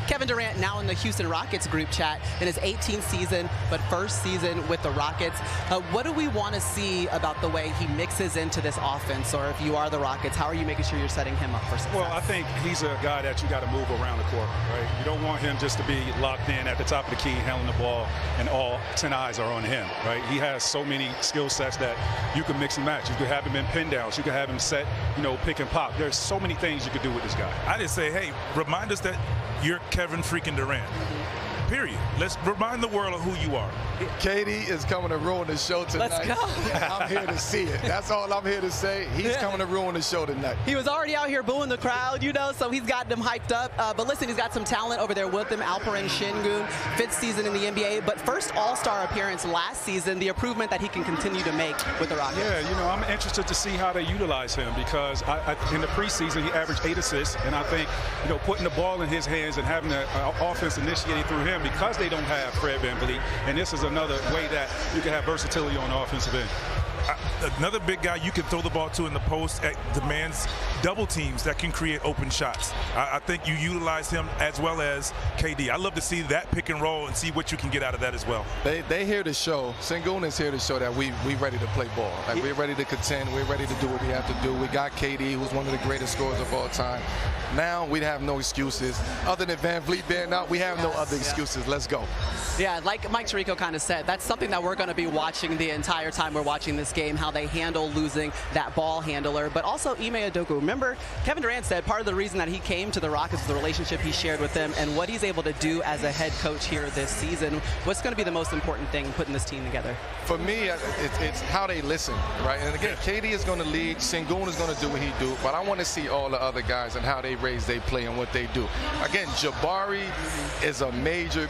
Kevin Durant now in the Houston Rockets group chat in his 18th season, but first season with the Rockets. What do we want to see about the way he mixes into this offense? Or if you are the Rockets, how are you making sure you're setting him up for success? Well, I think he's a guy that you got to move around the court, right? You don't want him just to be locked in at the top of the key, handling the ball, and all 10 eyes are on him, right? He has so many skill sets that you can mix and match. You could have him in pin downs. You could have him set, pick and pop. There's so many things you could do with this guy. I just say, hey, remind us that you're Kevin freaking Durant. Period. Let's remind the world of who you are. KD is coming to ruin the show tonight. Let's go. I'm here to see it. That's all I'm here to say. He's coming to ruin the show tonight. He was already out here booing the crowd, so he's got them hyped up. But listen, he's got some talent over there with him. Alperen Şengün, 5th season in the NBA, but first All-Star appearance last season, the improvement that he can continue to make with the Rockets. Yeah, I'm interested to see how they utilize him because in the preseason, he averaged 8 assists, and I think, putting the ball in his hands and having the offense initiated through him because they don't have Fred VanVleet, and this is another way that you can have versatility on the offensive end. Another big guy you can throw the ball to in the post demands double teams that can create open shots. I think you utilize him as well as KD. I love to see that pick and roll and see what you can get out of that as well. They here to show, Şengün is here to show that we ready to play ball. Like, we're ready to contend. We're ready to do what we have to do. We got KD, who's one of the greatest scorers of all time. Now we have no excuses. Other than VanVleet being out, we have no other excuses. Let's go. Yeah, like Mike Tirico kind of said, that's something that we're going to be watching the entire time we're watching this game, how they handle losing that ball handler. But also Ime Udoka. Remember, Kevin Durant said part of the reason that he came to the Rockets was the relationship he shared with them and what he's able to do as a head coach here this season. What's going to be the most important thing putting this team together? For me, it's how they listen, right? And again, KD is going to lead, Şengün is going to do what he do, but I want to see all the other guys and how they raise their play and what they do. Again, Jabari is a major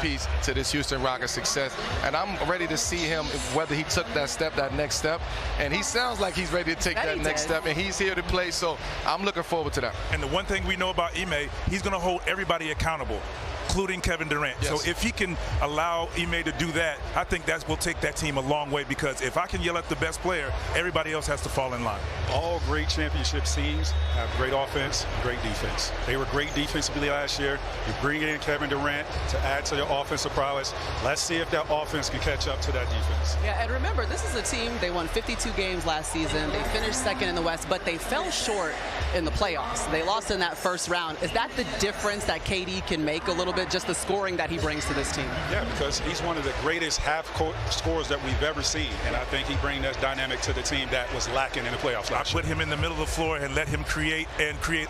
piece to this Houston Rockets success, and I'm ready to see him, whether he took that next step, and he sounds like he's ready to take that next step, and he's here to play, so I'm looking forward to that. And the one thing we know about Ime, he's going to hold everybody accountable, including Kevin Durant. Yes. So if he can allow Ime to do that, I think that will take that team a long way, because if I can yell at the best player, everybody else has to fall in line. All great championship teams have great offense, great defense. They were great defensively last year. You bring in Kevin Durant to add to your offensive prowess. Let's see if that offense can catch up to that defense. Yeah, and remember, this is a team, they won 52 games last season. They finished second in the West, but they fell short in the playoffs. They lost in that first round. Is that the difference that KD can make a little bit, just the scoring that he brings to this team? Yeah, because he's one of the greatest half-court scorers that we've ever seen, and I think he brings that dynamic to the team that was lacking in the playoffs. I put him in the middle of the floor and let him create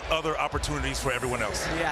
other opportunities for everyone else. Yeah.